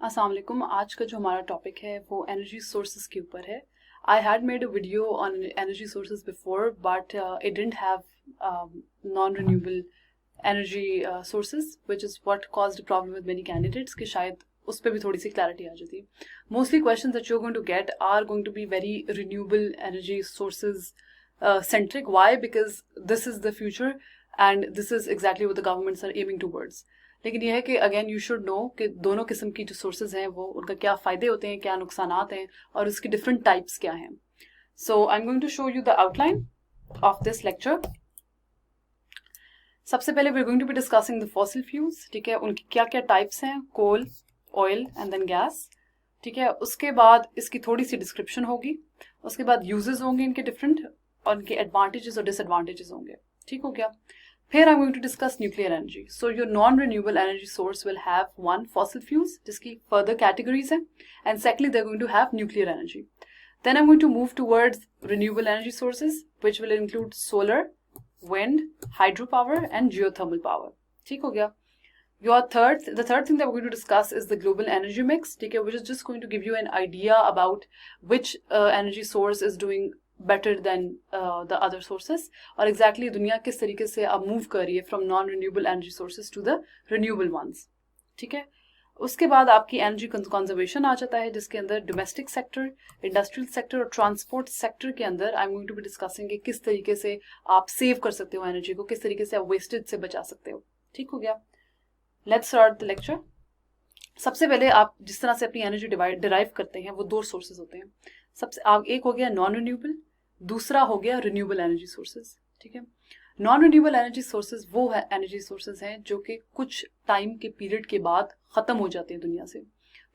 अस्सलाम वालेकुम। आज का जो हमारा टॉपिक है वो एनर्जी सोर्सेज के ऊपर है। I had made a video on energy sources before but it didn't have non renewable energy sources which is what caused problem with many candidates कि शायद उस पर भी थोड़ी सी क्लैरिटी आ जाती। Mostly question that you are going to get are going to be very renewable energy sources centric. Why? Because this is the future and this is exactly what the governments are aiming towards. लेकिन यह है कि again you should know कि दोनों किस्म की जो sources हैं वो उनका क्या फ़ायदे होते हैं, क्या नुकसानात हैं और उसकी डिफरेंट टाइप्स क्या हैं। So I am going to show you the outline of this lecture. सबसे पहले we are going to be discussing the fossil fuels, ठीक है, उनकी क्या क्या टाइप्स हैं, coal, oil and then gas, ठीक है। उसके बाद इसकी थोड़ी सी डिस्क्रिप्शन होगी, उसके बाद यूजेस होंगे इनके डिफरेंट और उनके एडवांटेजेस और डिसएडवांटेजेस होंगे, ठीक हो गया। फिर I am going to discuss nuclear energy. So your non renewable energy source will have one fossil fuels जिसकी फर्दर कैटेगरीज हैं, and secondly they are going to have nuclear energy. Then I am going to move towards renewable energy sources which will include solar, wind, hydropower and geothermal power, ठीक हो गया। The third thing that we're going to discuss is the global energy mix, ठीक है, which is just going to give you an idea about which energy source is doing better than the other sources और exactly दुनिया किस तरीके से अब move कर रही है from non-renewable energy sources to the renewable ones, ठीक है। उसके बाद आपकी एनर्जी कंजर्वेशन आ जाता है जिसके अंदर डोमेस्टिक सेक्टर, इंडस्ट्रियल सेक्टर और ट्रांसपोर्ट सेक्टर के अंदर I am going to be discussing कि किस तरीके से आप सेव कर सकते हो एनर्जी को, किस तरीके से आप वेस्टेज से बचा सकते हो, ठीक हो गया। Let's start the lecture. सबसे पहले आप जिस तरह से अपनी एनर्जी डिराइव करते हैं वो दो सोर्सेज होते हैं। एक हो गया नॉन रिन्यूएबल, दूसरा हो गया रिन्यूएबल एनर्जी सोर्सेज, ठीक है। नॉन रिन्यूएबल एनर्जी सोर्सेज वो है एनर्जी सोर्सेज हैं जो कि कुछ टाइम के पीरियड के बाद खत्म हो जाते हैं दुनिया से।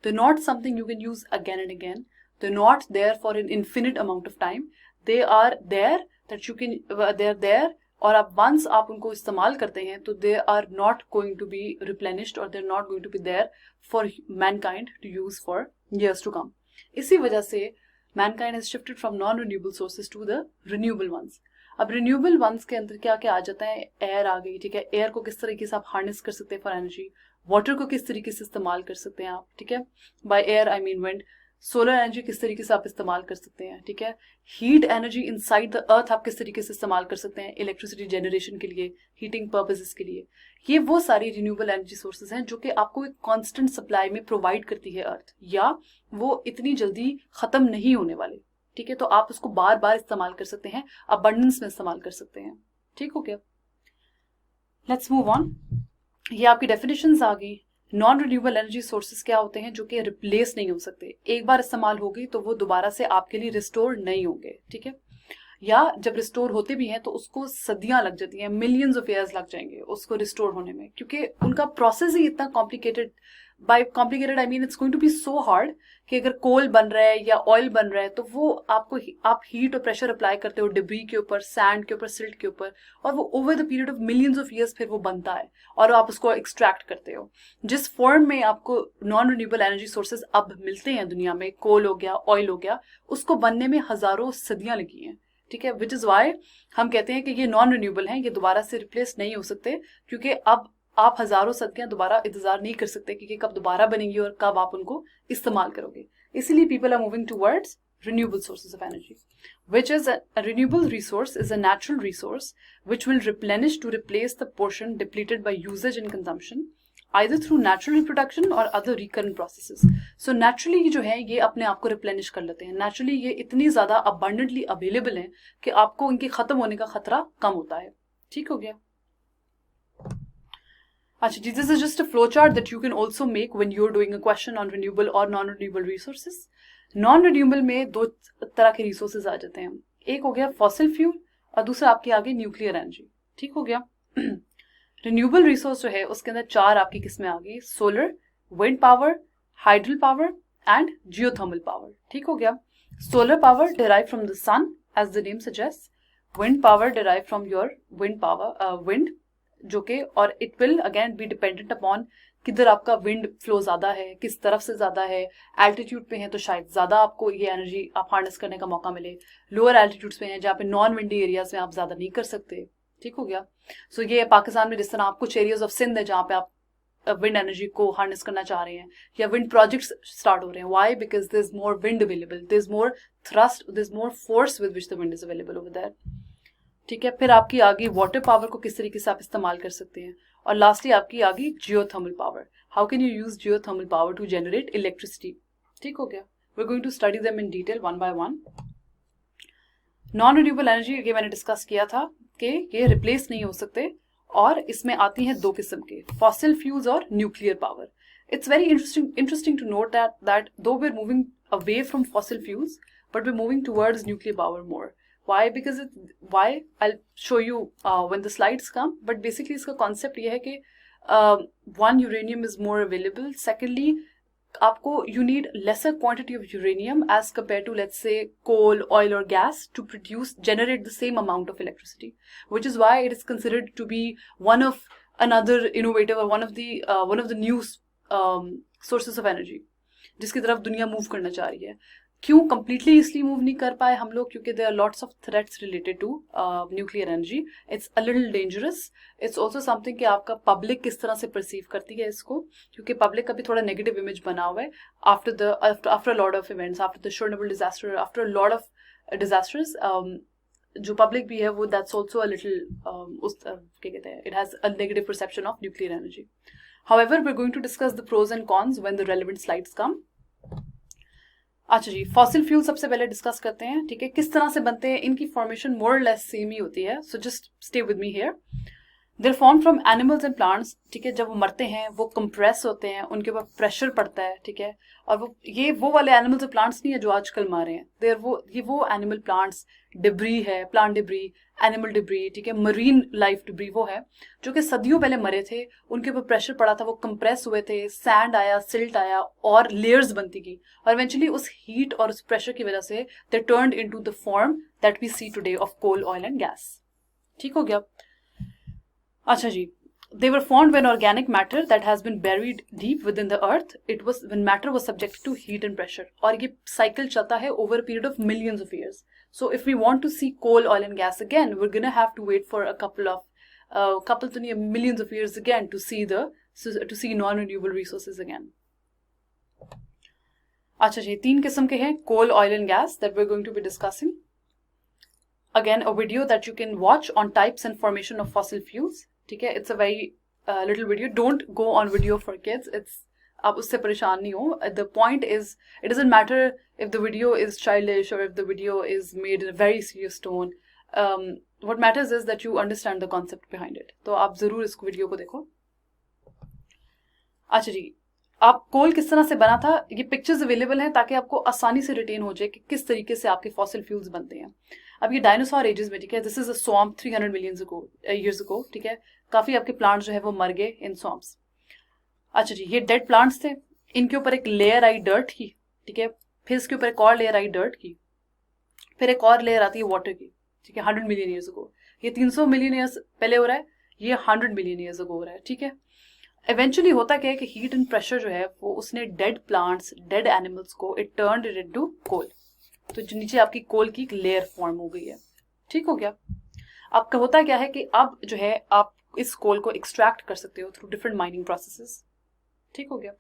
They not something you can use again and again, they not there for an infinite amount of time, they are there that you can, they are there और आप वंस आप उनको इस्तेमाल करते हैं तो they are not going to be replenished और they are not going to be there for mankind to use for years to come. इसी वजह से mankind has shifted from non renewable sources to the renewable ones. अब renewable ones के अंदर क्या क्या आ जाता है, एयर आ गई, ठीक है। एयर को किस तरीके से आप हार्नेस कर सकते हैं फॉर एनर्जी, वाटर को किस तरीके से इस्तेमाल कर सकते हैं आप, ठीक है, by air I mean wind. Solar energy किस तरीके से आप इस्तेमाल कर सकते हैं, ठीक है। Heat energy inside the earth आप किस तरीके से इस्तेमाल कर सकते हैं इलेक्ट्रिसिटी जनरेशन के लिए, हीटिंग पर्पसेस के लिए। ये वो सारी रिन्यूएबल एनर्जी सोर्सेज हैं जो कि आपको एक कांस्टेंट सप्लाई में प्रोवाइड करती है अर्थ, या वो इतनी जल्दी खत्म नहीं होने वाले, ठीक है। तो आप उसको बार बार इस्तेमाल कर सकते हैं, अबंडेंस में इस्तेमाल कर सकते हैं, ठीक हो गया। Let's move on. ये आपकी डेफिनेशंस आ गई। नॉन रिन्यूएबल एनर्जी सोर्सेज क्या होते हैं जो कि रिप्लेस नहीं हो सकते, एक बार इस्तेमाल हो गई तो वो दोबारा से आपके लिए रिस्टोर नहीं होंगे, ठीक है। या जब रिस्टोर होते भी हैं तो उसको सदियां लग जाती हैं, मिलियंस ऑफ ईयर्स लग जाएंगे उसको रिस्टोर होने में, क्योंकि उनका प्रोसेस ही इतना complicated, by complicated I mean it's going to be so hard कि अगर कोल बन रहा है या ऑयल बन रहा है तो वो आप हीट और प्रेशर अप्लाई करते हो डिब्री के ऊपर, सैंड के ऊपर, सिल्ट के ऊपर, और वो over the period of millions of years फिर वो बनता है और आप उसको एक्सट्रैक्ट करते हो। जिस फॉर्म में आपको नॉन रिन्यूएबल एनर्जी सोर्सेज अब मिलते हैं दुनिया में, कोल हो गया, ऑयल हो गया, उसको बनने में हजारों सदियां लगी हैं, ठीक है। विच इज वाई हम कहते हैं कि ये नॉन रिन्यूएबल हैं, ये दोबारा से रिप्लेस नहीं हो सकते, क्योंकि अब आप हजारों सदियां दोबारा इंतजार नहीं कर सकते कि कब दोबारा बनेंगी और कब आप उनको इस्तेमाल करोगे। इसीलिए people are moving towards renewable sources of energy, which is a renewable resource is a natural resource which will replenish to replace the portion depleted by usage and consumption either through natural reproduction or other recurrent processes. So naturally जो है ये अपने आप को replenish कर लेते हैं, naturally ये इतनी ज़्यादा abundantly available हैं कि आपको इनके ख़त्म होने का खतरा कम होता है, ठीक हो गया। अच्छा जी, this is just a flowchart that you can also make when you're doing a question on renewable or non-renewable resources. Non renewable में दो तरह के रिसोर्सेज आ जाते हैं, एक हो गया फॉसिल फ्यूल और दूसरा आपके आगे न्यूक्लियर एनर्जी, ठीक हो गया। रिन्यूएबल रिसोर्स जो है उसके अंदर चार आपकी किस्में आ गई, solar, wind power, hydral power and geothermal power, ठीक हो गया। Solar power derive from the sun as the name suggest, wind power derive from your wind जो कि, और it will again be dependent upon किधर आपका विंड फ्लो ज्यादा है, किस तरफ से ज्यादा है। एल्टीट्यूड पे है तो शायद ज्यादा आपको ये एनर्जी आप हार्नेस करने का मौका मिले, लोअर एल्टीट्यूड्स पे हैं जहाँ पे नॉन विंडी एरियाज में आप ज्यादा नहीं कर सकते, ठीक हो गया। सो ये पाकिस्तान में जिस तरह आप कुछ एरियाज ऑफ सिंध है जहाँ पे आप विंड एनर्जी को हार्नेस करना चाह रहे हैं या विंड प्रोजेक्ट्स स्टार्ट हो रहे हैं. Why? Because there is more wind available, there is more thrust, there is more force with which the wind is available over there. ठीक है, फिर आपकी आ गई वाटर पावर को किस तरीके से आप इस्तेमाल कर सकते हैं. और लास्टली आपकी आ गई geothermal power. How can you use geothermal power to generate electricity. ठीक हो गया. We are going to study them in detail one by one. Non renewable energy ये मैंने डिस्कस किया था कि ये रिप्लेस नहीं हो सकते और इसमें आती हैं दो किस्म के, फॉसिल फ्यूल्स और nuclear power. It's very interesting to note that though we're moving away from fossil fuels, but we're moving towards nuclear power more. Why? Because I'll show you when the slides come. But basically इसका concept ये है कि one, uranium is more available. Secondly, आपको you need lesser quantity of uranium as compared to, let's say, coal, oil or gas to generate the same amount of electricity, which is why it is considered to be one of another innovative or one of the new sources of energy जिसकी तरफ दुनिया move करना चाह रही है. क्यों completely इसलिए move नहीं कर पाए हम लोग? क्योंकि there are lots of threats related to nuclear energy. It's a little dangerous. It's also something कि आपका public किस तरह से perceive करती है इसको, क्योंकि public का भी थोड़ा negative image बना हुआ है after a lot of events, after the Chernobyl disaster, after a lot of disasters. जो public भी है वो that's also a little क्या कहते हैं, it has a negative perception of nuclear energy. However, we're going to discuss the pros and cons when the relevant slides come. अच्छा जी, fossil fuel सबसे पहले डिस्कस करते हैं. ठीक है, किस तरह से बनते हैं, इनकी फॉर्मेशन मोर और लेस सेम ही होती है. So just stay with me here. There form from animals and plants. ठीक है, जब वो मरते हैं वो कंप्रेस होते हैं, उनके ऊपर प्रेशर पड़ता है. ठीक है, और वो वाले एनिमल्स और प्लांट्स नहीं है जो आजकल मारे हैं. वो एनिमल प्लांट्स डिब्री है, प्लांट डिब्री, एनिमल डिब्री. ठीक है, मरीन लाइफ डिब्री वो है जो कि सदियों पहले मरे थे, उनके ऊपर प्रेशर पड़ा था, वो कंप्रेस हुए थे, सैंड आया, सिल्ट आया और लेयर्स बनती गई और इवेंचुअली उस हीट और उस प्रेशर की वजह से they turned into the form that we see today of coal, oil and gas. ठीक हो गया. अच्छा जी, they were formed when organic matter that has been buried deep within the earth, when matter was subjected to heat and pressure. और ये cycle चलता है over a period of millions of years. So if we want to see coal, oil and gas again, we're gonna have to wait for a couple to millions of years again to see non-renewable resources again. अच्छा जी, तीन किस्म के हैं coal, oil and gas that we're going to be discussing. Again, a video that you can watch on types and formation of fossil fuels. ठीक है, it's a very little video. Don't go on video for kids. आप उससे परेशान नहीं हो. The point is, it doesn't matter if the video is childish or if the video is made in a very serious tone. What matters is that you understand the concept behind it. तो आप जरूर इस video को देखो. अच्छा जी, आप कोल किस तरह से बना था, ये पिक्चर्स अवेलेबल हैं ताकि आपको आसानी से रिटेन हो जाए कि किस तरीके से आपके फॉसिल फ्यूल्स बनते हैं. अब ये डायनासोर एजेस में, ठीक है, this is a swamp 300 million years ago. ठीक है, काफी आपके प्लांट्स जो है वो मर गए इन स्वैम्प्स. अच्छा जी, ये डेड प्लांट्स थे, इनके ऊपर एक लेयर आई डर्ट की. ठीक है, फिर इसके ऊपर एक और लेयर आई डर्ट की, फिर एक और लेयर आती है वाटर की. ठीक है, 100 मिलियन ईयर्स अगो. ये 300 मिलियन ईयर्स पहले हो रहा है, ये 100 मिलियन ईयर्स अगो हो रहा है. ठीक है, इवेंचुअली होता क्या है कि हीट एंड प्रेशर जो है वो उसने डेड प्लांट्स, डेड एनिमल्स को it turned it into coal. तो जो नीचे आपकी कोल की एक लेयर फॉर्म हो गई है. ठीक हो गया. आपका होता क्या है कि अब जो है आप इस कोल को एक्सट्रैक्ट कर सकते हो थ्रू डिफरेंट माइनिंग प्रोसेसेस. ठीक हो गया.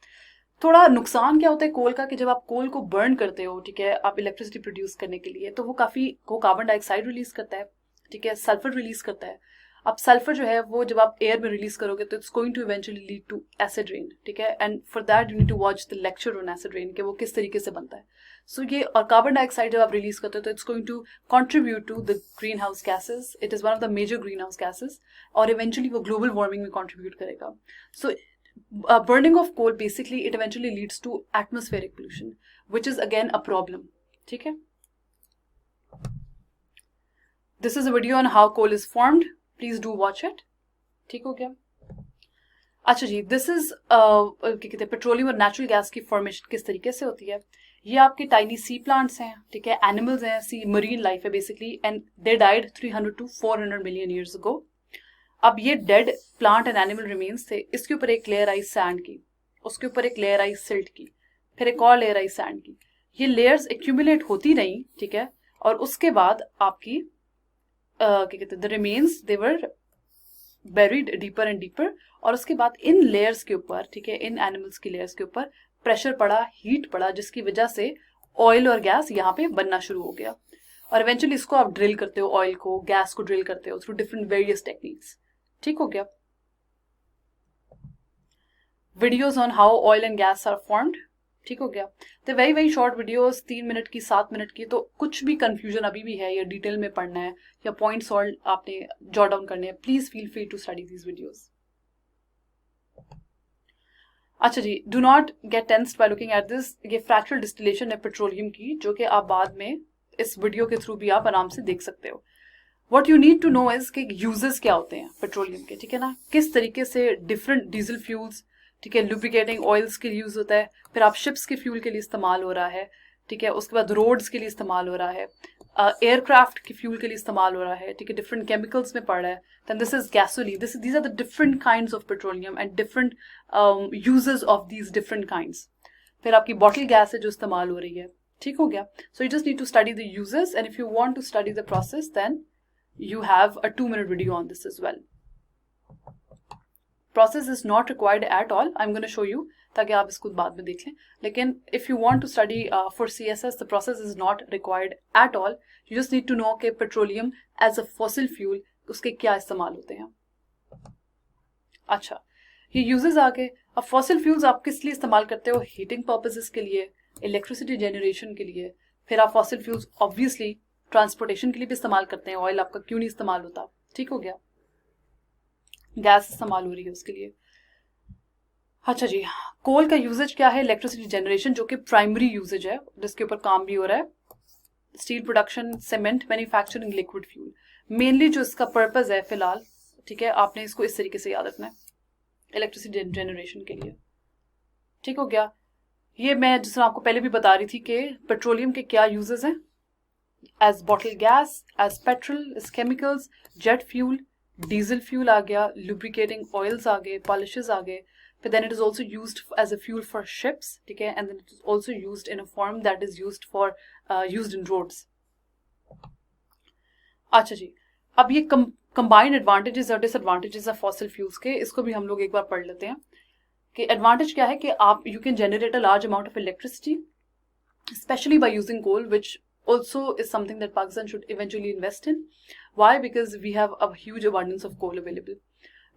थोड़ा नुकसान क्या होता है कोल का कि जब आप कोल को बर्न करते हो, ठीक है, आप इलेक्ट्रिसिटी प्रोड्यूस करने के लिए, तो वो कार्बन डाइऑक्साइड रिलीज करता है. ठीक है, सल्फर रिलीज करता है. अब सल्फर जो है वो जब आप एयर में रिलीज करोगे तो it's going to eventually lead to acid rain. ठीक है, and for that you need to watch the lecture on acid rain कि वो किस तरीके से बनता है. सो ये और कार्बन डाइऑक्साइड जब आप रिलीज करते हो तो it's going to contribute to the green house gases. It is one of the major green house gases और इवेंचुअली वो ग्लोबल वार्मिंग में कॉन्ट्रीब्यूट करेगा. So burning of coal basically it eventually leads to atmospheric pollution, which is again a problem. ठीक है, this is a video on how coal is formed. Please do watch it. ठीक हो गया. अच्छा जी, this is क्या कहते हैं petroleum और नेचुरल गैस की फॉर्मेशन किस तरीके से होती है. ये आपके टाइनी सी प्लांट्स हैं. ठीक है, एनिमल्स हैं, सी मरीन लाइफ है basically, and they died 300 to 400 million years ago. अब ये dead plant and animal remains थे, इसके ऊपर एक लेयर आई सैंड की, उसके ऊपर एक लेयर आई सिल्ट की, फिर एक और लेयर आई सैंड की. ये लेयर्स एक्यूमुलेट होती रही. ठीक है, और उसके बाद आपकी क्या कहते हैं the remains they were buried deeper and deeper, और उसके बाद इन लेयर्स के ऊपर, ठीक है, इन एनिमल्स की लेयर्स के ऊपर प्रेशर पड़ा, हीट पड़ा, जिसकी वजह से ऑयल और गैस यहाँ पे बनना शुरू हो गया। और इवेंचुअली इसको आप ड्रिल करते हो, ऑयल को, गैस को ड्रिल करते हो थ्रू डिफरेंट वेरियस टेक्निक्स। ठीक हो गया। Videos on how oil and gas are formed, ठीक हो गया। तो very very short videos, 3 minute की, 7 मिनट की, तो कुछ भी कंफ्यूजन अभी भी है या डिटेल में पढ़ना है या पॉइंट्स और आपने जॉट डाउन करने हैं, please feel free to study these videos. अच्छा जी, do not get tensed by looking at this. ये फ्रैक्चरल डिस्टिलेशन है पेट्रोलियम की, जो कि आप बाद में इस वीडियो के थ्रू भी आप आराम से देख सकते हो। What you need to know is कि यूजेस क्या होते हैं पेट्रोलियम के, ठीक है ना, किस तरीके से डिफरेंट डीजल फ्यूल्स, ठीक है, लुब्रिकेटिंग ऑयल्स के लिए यूज होता है, फिर आप शिप्स के फ्यूल के लिए इस्तेमाल हो रहा है, ठीक है, उसके बाद रोड्स के लिए इस्तेमाल हो रहा है, एयरक्राफ्ट के फ्यूल के लिए इस्तेमाल हो रहा है, ठीक है, डिफरेंट केमिकल्स में पड़ रहा है, then this is gasoline, these are the different kinds of petroleum and different uses of these different kinds. फिर आपकी बॉटल गैस है जो इस्तेमाल हो रही है, ठीक हो गया। So you just need to study the uses, and if you want to study the process then you have a 2-minute video on this as well. Process is not required at all. I'm going to show you ताकि आप इसको बाद में देख लें, लेकिन if you want to study for CSS, the process is not required at all. You just need to know कि petroleum as a fossil fuel उसके क्या इस्तेमाल होते हैं। अच्छा, ये uses आगे। अब fossil fuels आप किस लिए इस्तेमाल करते हो? हीटिंग पर्पसेस के लिए, इलेक्ट्रिसिटी जनरेशन के लिए। फिर आप fossil fuels ऑब्वियसली ट्रांसपोर्टेशन के लिए भी इस्तेमाल करते हैं। ऑयल आपका क्यों नहीं इस्तेमाल होता, ठीक हो गया। गैस इस्तेमाल हो रही है उसके लिए। अच्छा जी, कोल का यूजेज क्या है? इलेक्ट्रिसिटी जनरेशन, जो कि प्राइमरी यूजेज है, जिसके ऊपर काम भी हो रहा है। Steel production, cement manufacturing, liquid fuel, mainly जो इसका पर्पज है फिलहाल, ठीक है, आपने इसको इस तरीके से याद रखना है, इलेक्ट्रिसिटी जनरेशन के लिए, ठीक हो गया। ये मैं जिस तरह आपको पहले भी बता रही थी कि पेट्रोलियम के क्या यूजेज हैं, as bottled gas, as petrol, as chemicals, jet fuel, diesel fuel आ गया, lubricating oils आ गए, polishes आ गए, but then it is also used as a fuel for ships, ठीक है, and then it is also used in a form that is used for used in roads. अच्छा जी, अब ये combined advantages और disadvantages of fossil fuels के, इसको भी हम लोग एक बार पढ़ लेते हैं कि advantage क्या है कि आप you can generate a large amount of electricity, especially by using coal, which also is something that Pakistan should eventually invest in. Why? Because we have a huge abundance of coal available.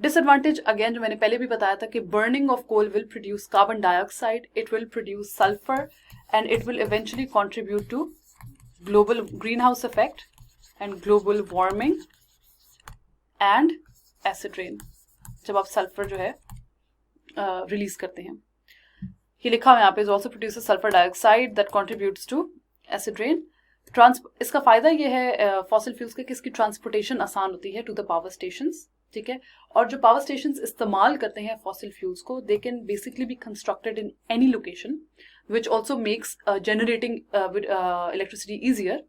Disadvantage again, जो मैंने पहले भी बताया था कि burning of coal will produce carbon dioxide, it will produce sulfur, and it will eventually contribute to global greenhouse effect and global warming and acid rain. जब आप sulfur जो है release करते हैं, ये लिखा हुआ है यहाँ पे, is also produces sulfur dioxide that contributes to acid rain. इसका फायदा ये है फॉसिल फ्यूल्स के कि इसकी ट्रांसपोर्टेशन आसान होती है टू द पावर स्टेशंस, ठीक है, और जो पावर स्टेशंस इस्तेमाल करते हैं फॉसिल फ्यूल्स को, they can basically be constructed in any location, which also makes generating electricity easier.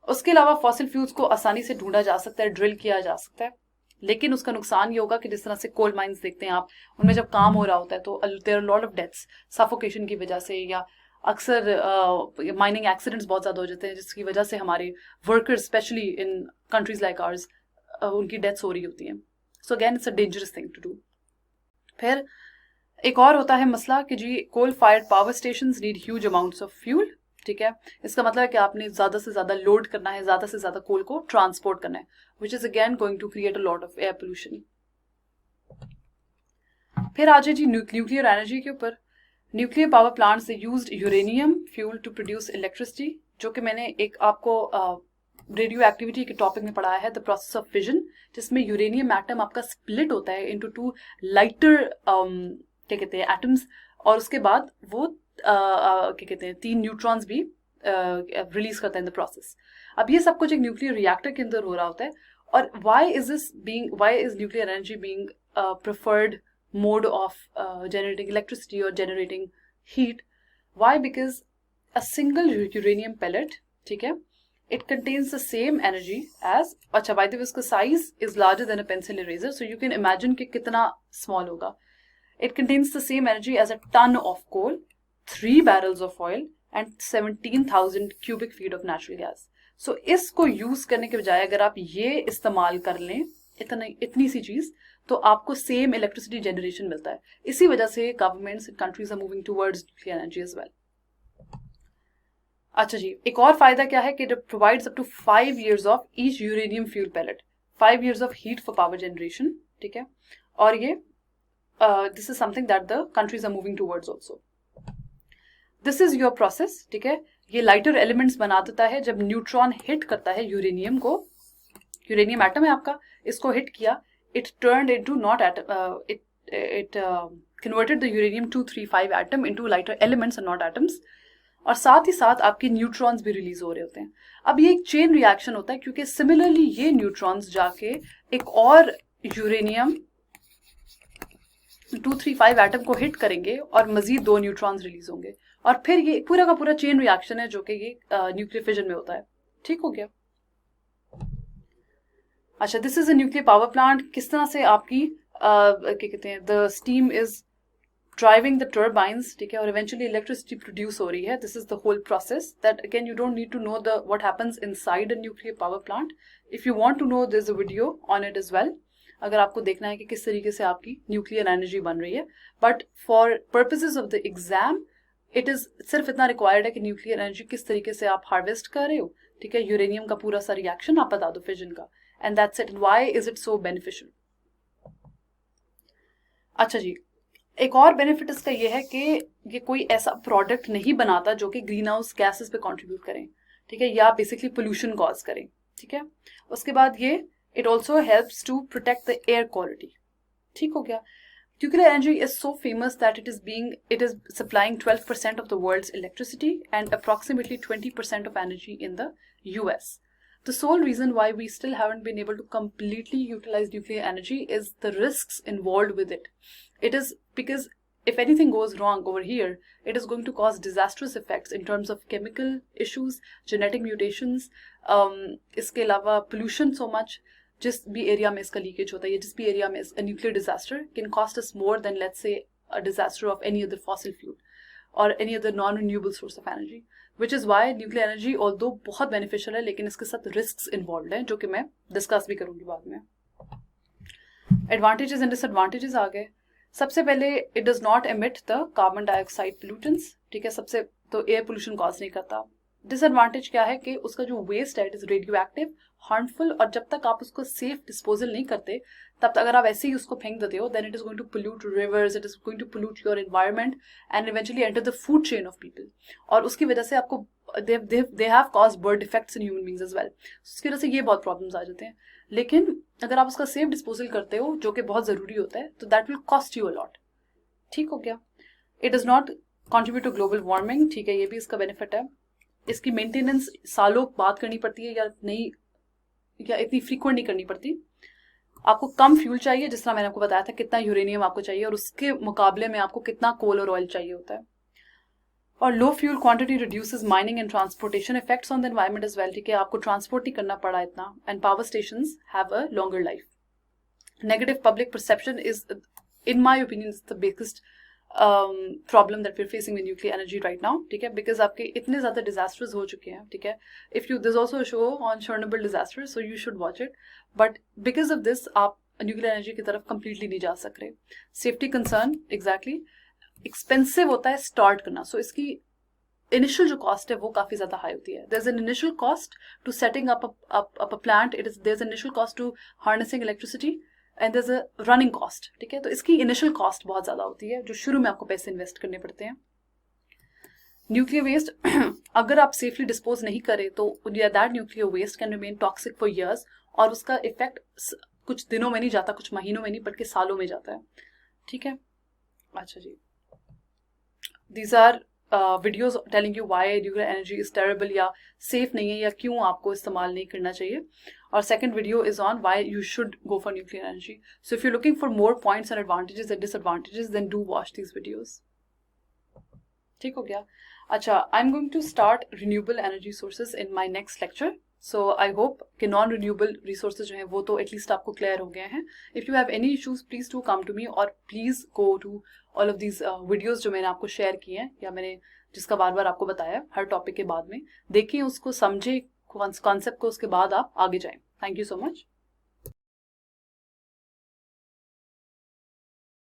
उसके अलावा फॉसिल फ्यूल्स को आसानी से ढूंढा जा सकता है, ड्रिल किया जा सकता है, लेकिन उसका नुकसान ये होगा कि जिस तरह से कोल माइंस देखते हैं आप, उनमें जब काम हो रहा होता है तो there are lot of deaths suffocation की वजह से, या अक्सर माइनिंग एक्सीडेंट्स बहुत ज़्यादा हो जाते हैं, जिसकी वजह से हमारे workers specially in countries like ours उनकी डेथ्स हो रही होती हैं। So again it's a dangerous thing to do. फिर एक और होता है मसला कि जी coal fired power stations need huge amounts of fuel, ठीक है, इसका मतलब है कि आपने ज़्यादा से ज़्यादा लोड करना है, ज़्यादा से ज़्यादा कोल को ट्रांसपोर्ट करना है, which is again going to create a lot of air pollution. फिर आ जाए जी न्यूक्लियर एनर्जी के ऊपर। न्यूक्लियर पावर प्लांट्स से used uranium fuel to produce electricity, जो कि मैंने एक आपको रेडियो एक्टिविटी के टॉपिक में पढ़ाया है, द प्रोसेस ऑफ फिजन, जिसमें यूरेनियम एटम आपका स्प्लिट होता है इनटू 2 लाइटर क्या कहते हैं एटम्स, और उसके बाद वो क्या कहते हैं 3 न्यूट्रॉन्स भी रिलीज करता है इन द प्रोसेस। अब ये सब कुछ एक न्यूक्लियर रिएक्टर के अंदर हो रहा होता है। और why is nuclear energy being preferred mode of generating electricity or generating heat? Why? Because a single uranium pellet, ठीक है, it contains the same energy as, अच्छा by the way इसका size is larger than a pencil eraser, so you can imagine कि कितना small होगा। It contains the same energy as a ton of coal, 3 barrels of oil and 17,000 cubic feet of natural gas. So इसको use करने के बजाय अगर आप ये इस्तेमाल कर लें, इतनी सी चीज, तो आपको सेम इलेक्ट्रिसिटी जनरेशन मिलता है। इसी वजह से governments and countries are moving towards nuclear energy as well. अच्छा जी, एक और फायदा क्या है कि it provides up to 5 years of each uranium fuel pellet, 5 years of heat for power generation, ठीक है। और ये this is something that the countries are moving towards also. This is your process, ठीक है। ये लाइटर एलिमेंट्स बना देता है जब न्यूट्रॉन हिट करता है यूरेनियम को, यूरेनियम एटम है आपका, इसको हिट किया, it turned into not atom, it converted the uranium 235 atom into lighter elements and not atoms, और साथ ही साथ आपके न्यूट्रॉन्स भी रिलीज हो रहे होते हैं। अब ये एक चेन रिएक्शन होता है, क्योंकि सिमिलरली ये न्यूट्रॉन्स जाके एक और यूरेनियम 235 एटम को हिट करेंगे और मजीद 2 न्यूट्रॉन्स रिलीज होंगे, और फिर ये पूरा का पूरा चेन रिएक्शन है जो कि ये न्यूक्लियर फिजन में होता है। ठीक हो गया। अच्छा, this is a nuclear power plant. किस तरह से आपकी क्या कहते हैं, the steam is driving the turbines, ठीक है, और इवेंचुअली इलेक्ट्रिसिटी प्रोड्यूस हो रही है। This is the whole process that again you don't need to know the what happens inside a nuclear power plant. If you want to know, there is a video on it as well, अगर आपको देखना है कि किस तरीके से आपकी nuclear energy बन रही है। But for purposes of the exam it is सिर्फ इतना रिक्वायर्ड है कि न्यूक्लियर एनर्जी किस तरीके से आप हार्वेस्ट कर रहे हो, ठीक है, यूरेनियम का पूरा सा रिएक्शन आप बता दो फिजन का, and that's it. Why is it so beneficial? अच्छा जी, एक और बेनिफिट इसका ये है कि ये कोई ऐसा प्रोडक्ट नहीं बनाता जो कि ग्रीन हाउस गैसेस पे कंट्रीब्यूट करें, ठीक है, या बेसिकली पोल्यूशन कॉज करें, ठीक है। उसके बाद ये it also helps to protect the air quality. ठीक हो गया। Nuclear energy is so famous that it is supplying 12% of the world's electricity and approximately 20% of energy in the US. The sole reason why we still haven't been able to completely utilize nuclear energy is the risks involved with it. It is because if anything goes wrong over here, it is going to cause disastrous effects in terms of chemical issues, genetic mutations, इसके अलावा pollution so much. जिस भी area में इसका leakage होता है, जिस भी एरिया में nuclear disaster can cost us more than let's say a disaster of any other fossil fuel और any other non renewable source of energy, which is why nuclear energy although बहुत beneficial है, लेकिन इसके साथ risks involve हैं जो कि मैं डिस्कस भी करूंगी बाद में। एडवांटेजेस एंड डिसएडवांटेजेस आ गए। सबसे पहले it does not emit the carbon dioxide pollutants, ठीक है, सबसे तो एयर पोल्यूशन कॉज नहीं करता। डिसएडवांटेज क्या है कि उसका जो वेस्ट है it is radio active, harmful, और जब तक आप उसको सेफ डिस्पोजल नहीं करते तब तक अगर आप ऐसे ही उसको फेंक देते हो then it is going to pollute rivers, it is going to pollute your environment and eventually enter the food chain of people, और उसकी वजह से आपको they have caused birth defects in human beings as well. उसकी वजह से ये बहुत प्रॉब्लम्स आ जाते हैं। लेकिन अगर आप उसका सेफ डिस्पोजल करते हो जो कि बहुत जरूरी होता है, तो that will cost you a lot. ठीक हो गया। It does not contribute to global warming, ठीक है, ये भी इसका बेनिफिट है। इसकी मेंटेनेंस सालों बाद करनी पड़ती है या नहीं, या इतनी फ्रीक्वेंट नहीं करनी पड़ती। आपको कम फ्यूल चाहिए, जिस तरह मैंने आपको बताया था कितना यूरेनियम आपको चाहिए, और उसके मुकाबले में आपको कितना कोल और ऑयल चाहिए होता है। और low fuel quantity reduces mining and transportation effects on the environment as well, ठीक है, आपको ट्रांसपोर्ट नहीं करना पड़ा इतना, and power stations have a longer life. Negative public perception is in my opinion the biggest problem that we are facing with nuclear energy right now, ठीक है, because आपके इतने ज्यादा डिजास्टर्स हो चुके हैं, ठीक है। If you this also show on Chernobyl disaster, so you should watch it, but because of this आप न्यूक्लियर एनर्जी की तरफ कंप्लीटली नहीं जा सक रहे। सेफ्टी कंसर्न, एग्जैक्टली, एक्सपेंसिव होता है स्टार्ट करना, सो इसकी इनिशियल जो कॉस्ट है वो काफी ज्यादा हाई होती है। There is an initial cost to setting up a plant, there is an initial cost to harnessing electricity, and there is a running cost, ठीक है। तो इसकी इनिशियल कॉस्ट बहुत ज्यादा होती है, जो शुरू में आपको पैसे इन्वेस्ट करने पड़ते हैं। न्यूक्लियर वेस्ट अगर आप सेफली डिस्पोज नहीं करें तो that nuclear waste can remain toxic for years, और उसका इफेक्ट कुछ दिनों में नहीं जाता, कुछ महीनों में नहीं, बल्कि सालों में जाता है। ठीक है। अच्छा जी, these are videos telling you why nuclear energy is terrible, या सेफ नहीं है, या क्यों आपको इस्तेमाल नहीं करना चाहिए। और second video is on why you should go for nuclear energy. So if you're looking for more points and advantages and disadvantages, then do watch these videos. ठीक हो गया। अच्छा, I'm going to start renewable energy sources in my next lecture. So I hope कि non renewable resources जो हैं वो तो at least आपको clear हो गए हैं। If you have any issues, please do come to me, और please go to all of these videos जो मैंने आपको share किए हैं, या मैंने जिसका बार बार आपको बताया हर टॉपिक के बाद में, देखिए उसको, समझे कॉन्सेप्ट को, उसके बाद आप आगे जाएं। Thank you so much.